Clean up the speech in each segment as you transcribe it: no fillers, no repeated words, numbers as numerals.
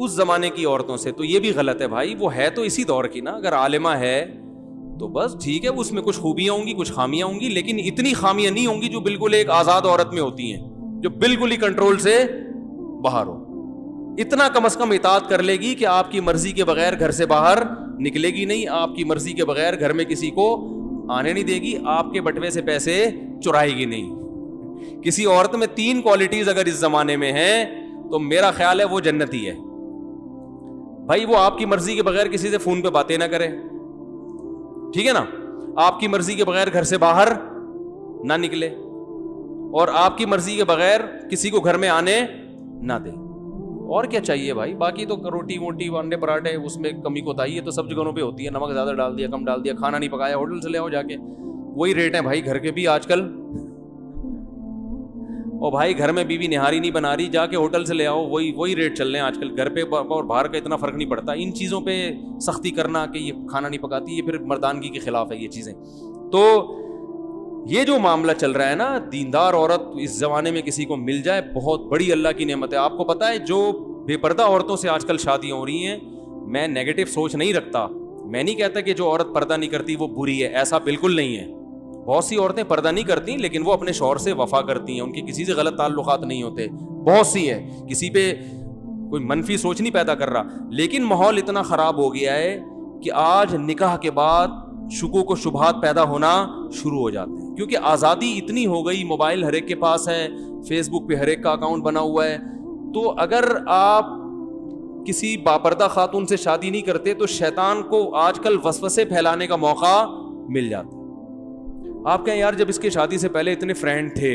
اس زمانے کی عورتوں سے. تو یہ بھی غلط ہے بھائی. وہ ہے تو اسی دور کی نا. اگر عالمہ ہے تو بس ٹھیک ہے, اس میں کچھ خوبیاں ہوں گی, کچھ خامیاں ہوں گی, لیکن اتنی خامیاں نہیں ہوں گی جو بالکل ایک آزاد عورت میں ہوتی ہیں, جو بالکل ہی کنٹرول سے باہر ہو. اتنا کم از کم اطاعت کر لے گی کہ آپ کی مرضی کے بغیر گھر سے باہر نکلے گی نہیں, آپ کی مرضی کے بغیر گھر میں کسی کو آنے نہیں دے گی, آپ کے بٹوے سے پیسے چرائے گی نہیں. کسی عورت میں 3 کوالٹیز اگر اس زمانے میں ہیں تو میرا خیال ہے وہ جنتی ہے بھائی. وہ آپ کی مرضی کے بغیر کسی سے فون پہ باتیں نہ کرے, ٹھیک ہے نا, آپ کی مرضی کے بغیر گھر سے باہر نہ نکلے, اور آپ کی مرضی کے بغیر کسی کو گھر میں آنے نہ دے. اور کیا چاہیے بھائی؟ باقی تو روٹی موٹی انڈے پراٹھے اس میں کمی کوتاہی ہے تو سب جگہوں پہ ہوتی ہے. نمک زیادہ ڈال دیا, کم ڈال دیا, کھانا نہیں پکایا, ہوٹل سے لے آؤ جا کے, وہی ریٹ ہیں بھائی گھر کے بھی آج کل. اور بھائی گھر میں بیوی نہاری نہیں بنا رہی, جا کے ہوٹل سے لے آؤ, وہی ریٹ چل رہے ہیں آج کل. گھر پہ اور باہر کا اتنا فرق نہیں پڑتا. ان چیزوں پہ سختی کرنا کہ یہ کھانا نہیں پکاتی, یہ پھر مردانگی کے خلاف ہے یہ چیزیں. تو یہ جو معاملہ چل رہا ہے نا, دیندار عورت اس زمانے میں کسی کو مل جائے بہت بڑی اللہ کی نعمت ہے. آپ کو پتا ہے جو بے پردہ عورتوں سے آج کل شادیاں ہو رہی ہیں, میں نیگیٹو سوچ نہیں رکھتا. میں نہیں کہتا کہ جو عورت پردہ نہیں کرتی وہ بری ہے, ایسا بالکل نہیں ہے. بہت سی عورتیں پردہ نہیں کرتی لیکن وہ اپنے شوہر سے وفا کرتی ہیں, ان کے کسی سے غلط تعلقات نہیں ہوتے. بہت سی ہے, کسی پہ کوئی منفی سوچ نہیں پیدا کر رہا. لیکن ماحول اتنا خراب ہو گیا ہے کہ آج نکاح کے بعد شکوک و شبہات پیدا ہونا شروع ہو جاتے ہیں, کیونکہ آزادی اتنی ہو گئی, موبائل ہر ایک کے پاس ہے, فیس بک پہ ہر ایک کا اکاؤنٹ بنا ہوا ہے. تو اگر آپ کسی باپردہ خاتون سے شادی نہیں کرتے تو شیطان کو آج کل وسوسے پھیلانے کا موقع مل جاتا ہے. آپ کہیں یار جب اس کی شادی سے پہلے اتنے فرینڈ تھے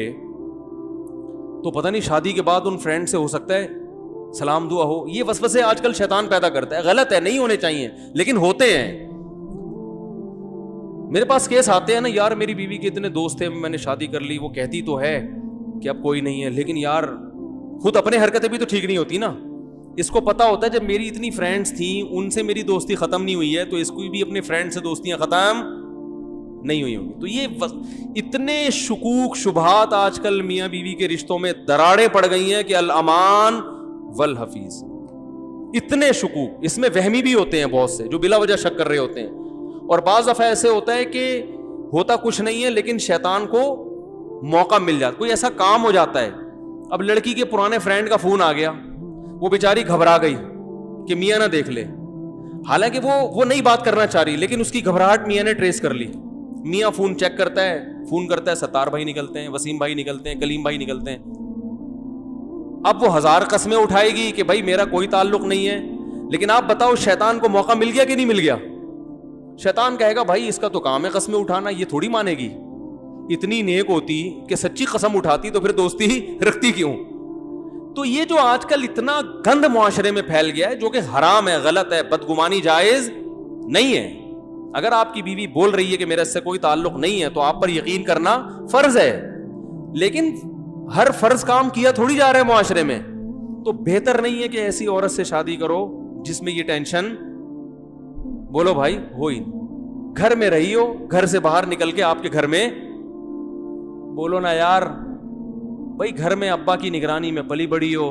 تو پتہ نہیں شادی کے بعد ان فرینڈ سے ہو سکتا ہے سلام دعا ہو. یہ وسوسے آج کل شیطان پیدا کرتا ہے. غلط ہے, نہیں ہونے چاہیے لیکن ہوتے ہیں. میرے پاس کیس آتے ہیں نا, یار میری بیوی کے اتنے دوست تھے, میں نے شادی کر لی, وہ کہتی تو ہے کہ اب کوئی نہیں ہے, لیکن یار خود اپنے حرکتیں بھی تو ٹھیک نہیں ہوتی نا. اس کو پتا ہوتا ہے جب میری اتنی فرینڈس تھیں ان سے میری دوستی ختم نہیں ہوئی ہے تو اس کو بھی اپنے فرینڈ سے دوستیاں ختم نہیں ہوئی ہوں گی. تو یہ اتنے شکوک شبہات آج کل میاں بیوی کے رشتوں میں دراڑیں پڑ گئی ہیں کہ الامان والحفیظ. اتنے شکوک, اس میں وہمی بھی ہوتے ہیں بہت سے جو بلا وجہ شک کر رہے ہوتے ہیں, اور بعض دفعہ ایسے ہوتا ہے کہ ہوتا کچھ نہیں ہے لیکن شیطان کو موقع مل جاتا, کوئی ایسا کام ہو جاتا ہے. اب لڑکی کے پرانے فرینڈ کا فون آ گیا, وہ بیچاری گھبرا گئی کہ میاں نہ دیکھ لے, حالانکہ وہ نہیں بات کرنا چاہ رہی, لیکن اس کی گھبراہٹ میاں نے ٹریس کر لی. میاں فون چیک کرتا ہے, فون کرتا ہے, ستار بھائی نکلتے ہیں, وسیم بھائی نکلتے ہیں, کلیم بھائی نکلتے ہیں. اب وہ 1000 قسمیں اٹھائے گی کہ بھائی میرا کوئی تعلق نہیں ہے, لیکن آپ بتاؤ شیطان کو موقع مل گیا کہ نہیں مل گیا؟ شیطان کہے گا بھائی اس کا تو کام ہے قسمیں اٹھانا, یہ تھوڑی مانے گی. اتنی نیک ہوتی کہ سچی قسم اٹھاتی تو پھر دوستی ہی رکھتی کیوں؟ تو یہ جو آج کل اتنا گند معاشرے میں پھیل گیا ہے جو کہ حرام ہے, غلط ہے, بدگمانی جائز نہیں ہے. اگر آپ کی بیوی بول رہی ہے کہ میرا اس سے کوئی تعلق نہیں ہے تو آپ پر یقین کرنا فرض ہے, لیکن ہر فرض کام کیا تھوڑی جا رہا ہے معاشرے میں. تو بہتر نہیں ہے کہ ایسی عورت سے شادی کرو جس میں یہ ٹینشن, بولو بھائی ہوئی, گھر میں رہی ہو, گھر سے باہر نکل کے آپ کے گھر میں بولو نا یار بھائی گھر میں ابا کی نگرانی میں پلی بڑی ہو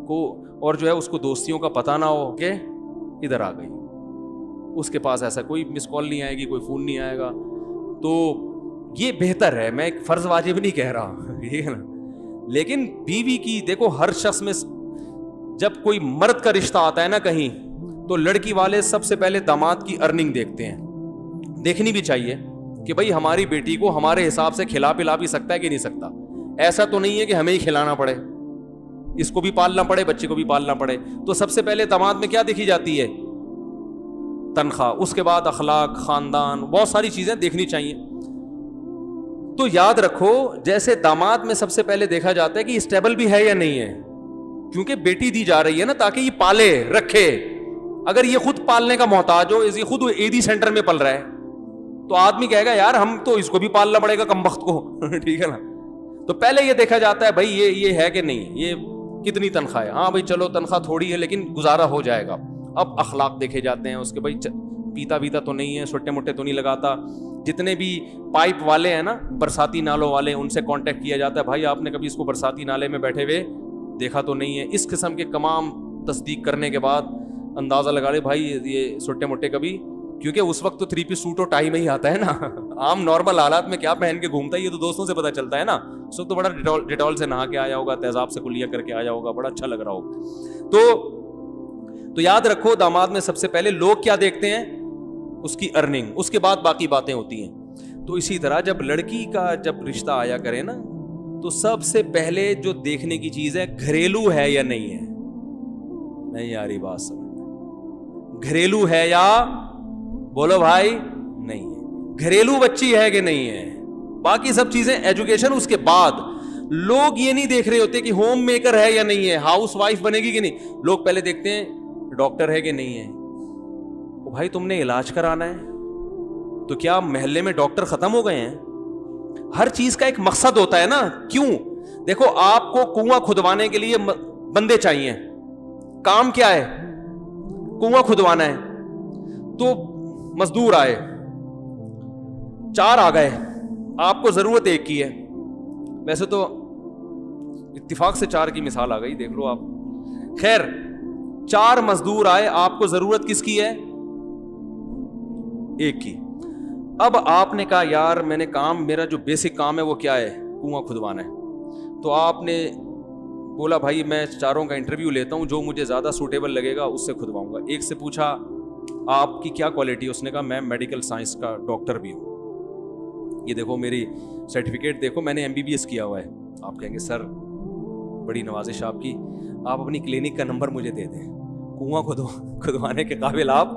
کو, اور جو ہے اس کو دوستیوں کا پتہ نہ ہو کہ ادھر آ گئی, اس کے پاس ایسا کوئی مس کال نہیں آئے گی, کوئی فون نہیں آئے گا. تو یہ بہتر ہے, میں ایک فرض واجب نہیں کہہ رہا یہ ہے نا, لیکن بیوی کی دیکھو ہر شخص میں جب کوئی مرد کا رشتہ آتا ہے نا کہیں تو لڑکی والے سب سے پہلے داماد کی ارننگ دیکھتے ہیں. دیکھنی بھی چاہیے کہ بھائی ہماری بیٹی کو ہمارے حساب سے کھلا پلا بھی سکتا ہے کہ نہیں سکتا. ایسا تو نہیں ہے کہ ہمیں ہی کھلانا پڑے, اس کو بھی پالنا پڑے, بچے کو بھی پالنا پڑے. تو سب سے پہلے داماد میں کیا دیکھی جاتی ہے؟ تنخواہ, اس کے بعد اخلاق, خاندان, بہت ساری چیزیں دیکھنی چاہیے. تو یاد رکھو جیسے داماد میں سب سے پہلے دیکھا جاتا ہے کہ اسٹیبل بھی ہے یا نہیں ہے, کیونکہ بیٹی دی جا رہی ہے نا تاکہ یہ پالے رکھے. اگر یہ خود پالنے کا محتاج ہو, یہ خود ایدی سینٹر میں پل رہا ہے تو آدمی کہے گا یار ہم تو اس کو بھی پالنا پڑے گا کم وقت کو ٹھیک ہے نا. تو پہلے یہ دیکھا جاتا ہے بھائی یہ ہے کہ نہیں, یہ کتنی تنخواہ ہے, ہاں بھائی چلو تنخواہ تھوڑی ہے لیکن گزارا ہو جائے گا. اب اخلاق دیکھے جاتے ہیں اس کے, بھائی پیتا بیتا تو نہیں ہے, چھوٹے موٹے تو نہیں لگاتا. جتنے بھی پائپ والے ہیں نا, برساتی نالوں والے, ان سے کانٹیکٹ کیا جاتا ہے, بھائی آپ نے کبھی اس کو برساتی نالے میں بیٹھے ہوئے دیکھا تو نہیں ہے. اس قسم کے تمام تصدیق کرنے کے بعد اندازہ لگا لے بھائی یہ سٹے مٹے کبھی, کیونکہ اس وقت تو 3 پیس سوٹ اور ٹائی میں ہی آتا ہے نا, عام نارمل حالات میں کیا پہن کے گھومتا ہے یہ تو دوستوں سے پتہ چلتا ہے نا. اس وقت تو بڑا ڈیٹول سے نہا کے آیا ہوگا, تیزاب سے کلیہ کر کے آیا ہوگا, بڑا اچھا لگ رہا ہوگا. تو یاد رکھو داماد میں سب سے پہلے لوگ کیا دیکھتے ہیں, اس کی ارننگ, اس کے بعد باقی باتیں ہوتی ہیں. تو اسی طرح جب لڑکی کا جب رشتہ آیا کرے نا, تو سب سے پہلے جو دیکھنے کی چیز ہے گھریلو ہے یا نہیں ہے. نہیں آ رہی بات سمجھ, گھریلو ہے یا بولو بھائی نہیں ہے, گھریلو بچی ہے کہ نہیں ہے. باقی سب چیزیں ایجوکیشن اس کے بعد. لوگ یہ نہیں دیکھ رہے ہوتے کہ ہوم میکر ہے یا نہیں ہے, ہاؤس وائف بنے گی کہ نہیں. لوگ پہلے دیکھتے ہیں ڈاکٹر ہے کہ نہیں ہے. بھائی تم نے علاج کرانا ہے تو کیا محلے میں ڈاکٹر ختم ہو گئے ہیں؟ ہر چیز کا ایک مقصد ہوتا ہے نا. کیوں؟ دیکھو آپ کو کنواں کھدوانے کے لیے بندے چاہیے, کام کیا ہے؟ کنواں کھدوانا ہے. تو مزدور آئے, 4 آ گئے, آپ کو ضرورت ایک کی ہے. ویسے تو اتفاق سے 4 کی مثال آ گئی, دیکھ لو آپ. خیر 4 مزدور آئے, آپ کو ضرورت کس کی ہے؟ ایک کی. اب آپ نے کہا یار میں نے کام, میرا جو بیسک کام ہے وہ کیا ہے؟ کنواں کھدوانا ہے. تو آپ نے بولا بھائی میں 4 کا انٹرویو لیتا ہوں, جو مجھے زیادہ سوٹیبل لگے گا اس سے کھدواؤں گا. ایک سے پوچھا آپ کی کیا کوالٹی ہے؟ اس نے کہا میں میڈیکل سائنس کا ڈاکٹر بھی ہوں, یہ دیکھو میری سرٹیفکیٹ دیکھو, میں نے MBBS کیا ہوا ہے. آپ کہیں گے سر بڑی نوازش آپ کی, آپ اپنی کلینک کا نمبر مجھے دے دیں, کنواں کھدوانے کے قابل آپ,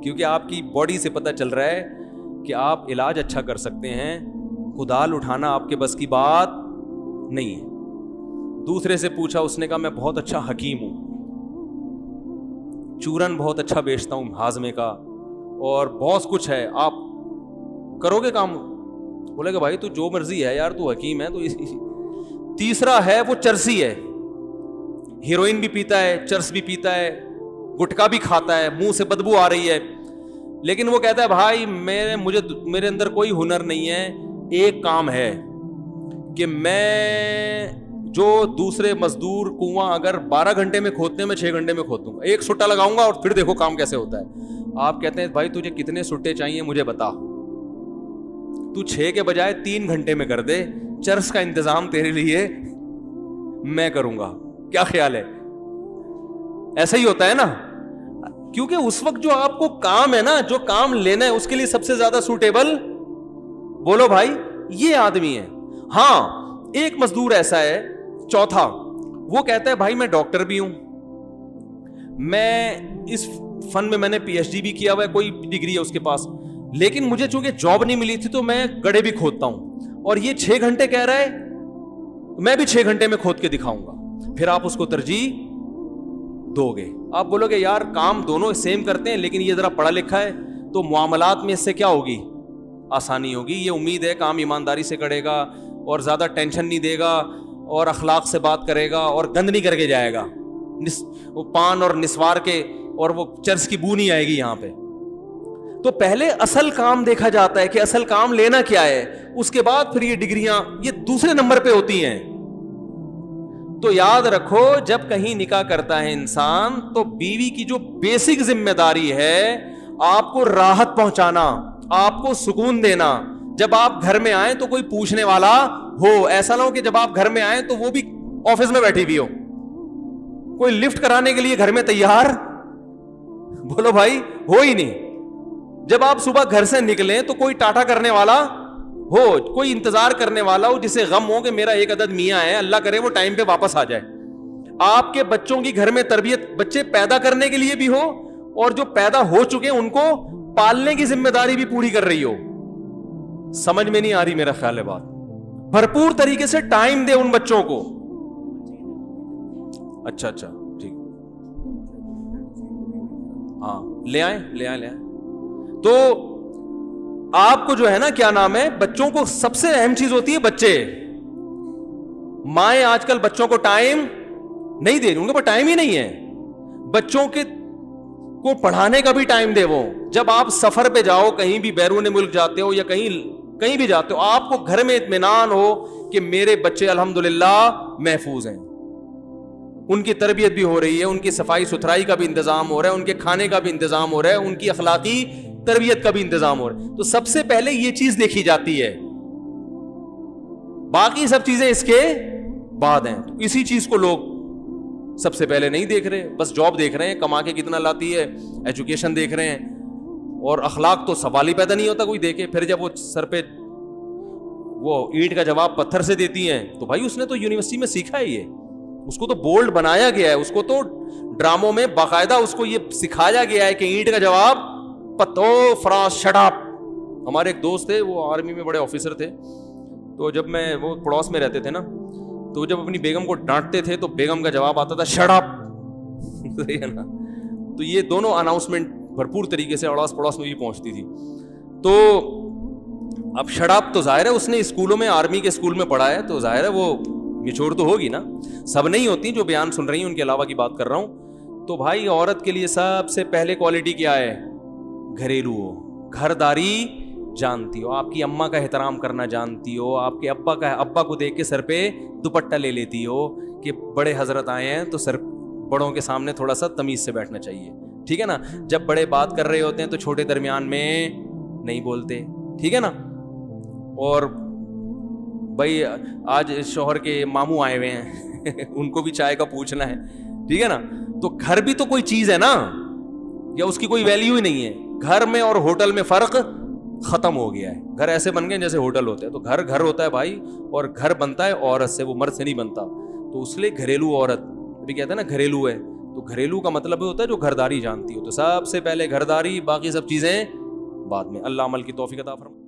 کیونکہ آپ کی باڈی سے پتہ چل رہا ہے کہ آپ علاج اچھا کر سکتے ہیں, کدال اٹھانا آپ کے بس کی بات نہیں ہے. دوسرے سے پوچھا, اس نے کہا میں بہت اچھا حکیم ہوں, چورن بہت اچھا بیچتا ہوں ہاضمے کا, اور بہت کچھ ہے, آپ کرو گے کام؟ بولے کہ بھائی تو جو مرضی ہے یار, تو حکیم ہے تو. تیسرا ہے وہ چرسی ہے, ہیروئن بھی پیتا ہے, چرس بھی پیتا ہے, گٹکا بھی کھاتا ہے, منہ سے بدبو آ رہی ہے, لیکن وہ کہتا ہے بھائی میرے اندر کوئی ہنر نہیں ہے, ایک کام ہے کہ میں جو دوسرے مزدور کنواں اگر 12 گھنٹے میں کھودتے ہیں میں 6 گھنٹے میں کھود دوں گا, ایک سٹا لگاؤں گا اور پھر دیکھو کام کیسے ہوتا ہے. آپ کہتے ہیں بھائی تجھے کتنے سٹے چاہیے مجھے بتا, تو 6 کے بجائے 3 گھنٹے میں کر دے, چرس کا انتظام تیرے لیے میں کروں گا, کیا خیال ہے؟ ایسا ہی ہوتا ہے نا, کیونکہ اس وقت جو آپ کو کام ہے نا, جو کام لینا ہے, اس کے لیے سب سے زیادہ سوٹیبل بولو بھائی یہ آدمی ہے. ہاں ایک مزدور ایسا ہے, چوتھا, وہ کہتا ہے بھائی میں ڈاکٹر بھی ہوں, میں اس فن میں نے PhD بھی کیا ہوا ہے, کوئی ڈگری ہے اس کے پاس, لیکن مجھے چونکہ جاب نہیں ملی تھی تو میں گڑھے بھی کھودتا ہوں, اور یہ 6 گھنٹے کہہ رہا ہے, میں بھی 6 گھنٹے میں کھود کے دکھاؤں گا. پھر آپ اس کو ترجیح دو گے. آپ بولو گے یار کام دونوں سیم کرتے ہیں, لیکن یہ ذرا پڑھا لکھا ہے تو معاملات میں اس سے کیا ہوگی؟ آسانی ہوگی. یہ امید ہے کام ایمانداری سے کرے گا اور زیادہ ٹینشن نہیں دے گا اور اخلاق سے بات کرے گا اور گند نہیں کر کے جائے گا, وہ پان اور نسوار کے اور وہ چرس کی بو نہیں آئے گی یہاں پہ. تو پہلے اصل کام دیکھا جاتا ہے کہ اصل کام لینا کیا ہے, اس کے بعد پھر یہ ڈگریاں یہ دوسرے نمبر پہ ہوتی ہیں. تو یاد رکھو جب کہیں نکاح کرتا ہے انسان تو بیوی کی جو بیسک ذمہ داری ہے آپ کو راحت پہنچانا, آپ کو سکون دینا. جب آپ گھر میں آئیں تو کوئی پوچھنے والا ہو, ایسا نہ ہو کہ جب آپ گھر میں آئیں تو وہ بھی آفس میں بیٹھی ہوئی ہو, کوئی لفٹ کرانے کے لیے گھر میں تیار بولو بھائی ہو ہی نہیں. جب آپ صبح گھر سے نکلیں تو کوئی ٹاٹا کرنے والا ہو, کوئی انتظار کرنے والا ہو جسے غم ہو کہ میرا ایک عدد میاں ہے, اللہ کرے وہ ٹائم پہ واپس آ جائے. آپ کے بچوں کی گھر میں تربیت, بچے پیدا کرنے کے لیے بھی ہو اور جو پیدا ہو چکے ان کو پالنے کی ذمہ داری بھی پوری کر رہی ہو. سمجھ میں نہیں آ رہی میرا خیال ہے بات. بھرپور طریقے سے ٹائم دے ان بچوں کو. اچھا ٹھیک, ہاں لے آئیں. تو آپ کو جو ہے نا کیا نام ہے, بچوں کو سب سے اہم چیز ہوتی ہے بچے. مائیں آج کل بچوں کو ٹائم نہیں دے رہی, ان کے پاس ٹائم ہی نہیں ہے. بچوں کے کو پڑھانے کا بھی ٹائم دے. وہ جب آپ سفر پہ جاؤ, کہیں بھی بیرون ملک جاتے ہو یا کہیں بھی جاتے ہو, آپ کو گھر میں اطمینان ہو کہ میرے بچے الحمدللہ محفوظ ہیں. ان کی تربیت بھی ہو رہی ہے, ان کی صفائی ستھرائی کا بھی انتظام ہو رہا ہے, ان کے کھانے کا بھی انتظام ہو رہا ہے, ان کی اخلاقی تربیت کا بھی انتظام ہو رہا ہے. تو سب سے پہلے یہ چیز دیکھی جاتی ہے, باقی سب چیزیں اس کے بعد ہیں. تو اسی چیز کو لوگ سب سے پہلے نہیں دیکھ رہے, بس جاب دیکھ رہے ہیں, کما کے کتنا لاتی ہے, ایجوکیشن دیکھ رہے ہیں, اور اخلاق تو سوال ہی پیدا نہیں ہوتا کوئی دیکھے. پھر جب وہ سر پہ وہ اینٹ کا جواب پتھر سے دیتی ہیں تو بھائی اس نے تو یونیورسٹی میں سیکھا ہے, یہ اس کو تو بولڈ بنایا گیا ہے, اس کو تو ڈراموں میں باقاعدہ اس کو یہ سکھایا گیا ہے کہ اینٹ کا جواب فراز شٹ اپ. ہمارے ایک دوست تھے, وہ آرمی میں بڑے آفیسر تھے, تو جب میں وہ پڑوس میں رہتے تھے نا, تو جب اپنی بیگم کو ڈانٹتے تھے تو بیگم کا جواب آتا تھا شٹ اپ. صحیح ہے نا. تو یہ دونوں اناؤنسمنٹ بھرپور طریقے سے اڑوس پڑوس میں بھی پہنچتی تھی. تو اب شٹ اپ تو ظاہر ہے اس نے اسکولوں میں, آرمی کے اسکول میں پڑھا ہے, تو ظاہر ہے وہ میچور تو ہوگی نا. سب نہیں ہوتی, جو بیان سن رہی ہیں ان کے علاوہ کی بات کر رہا ہوں. تو بھائی عورت کے لیے سب سے پہلے کوالٹی کیا ہے؟ گھریلو ہو, گھرداری جانتی ہو, آپ کی اماں کا احترام کرنا جانتی ہو, آپ کے ابا کو دیکھ کے سر پہ دوپٹہ لے لیتی ہو کہ بڑے حضرت آئے ہیں تو سر بڑوں کے سامنے تھوڑا سا تمیز سے بیٹھنا چاہیے, ٹھیک ہے نا. جب بڑے بات کر رہے ہوتے ہیں تو چھوٹے درمیان میں نہیں بولتے, ٹھیک ہے نا. اور بھائی آج شوہر کے ماموں آئے ہوئے ہیں ان کو بھی چائے کا پوچھنا ہے, ٹھیک ہے نا. تو گھر بھی تو کوئی چیز ہے نا, یا اس کی کوئی ویلیو ہی نہیں ہے. گھر میں اور ہوٹل میں فرق ختم ہو گیا ہے. گھر ایسے بن گئے جیسے ہوٹل ہوتے ہیں. تو گھر گھر ہوتا ہے بھائی, اور گھر بنتا ہے عورت سے, وہ مرد سے نہیں بنتا. تو اس لیے گھریلو عورت بھی کہتے ہیں نا, گھریلو ہے. تو گھریلو کا مطلب ہوتا ہے جو گھرداری جانتی ہو. تو سب سے پہلے گھرداری, باقی سب چیزیں بعد میں. اللہ عمل کی توفیق عطا فرمائے.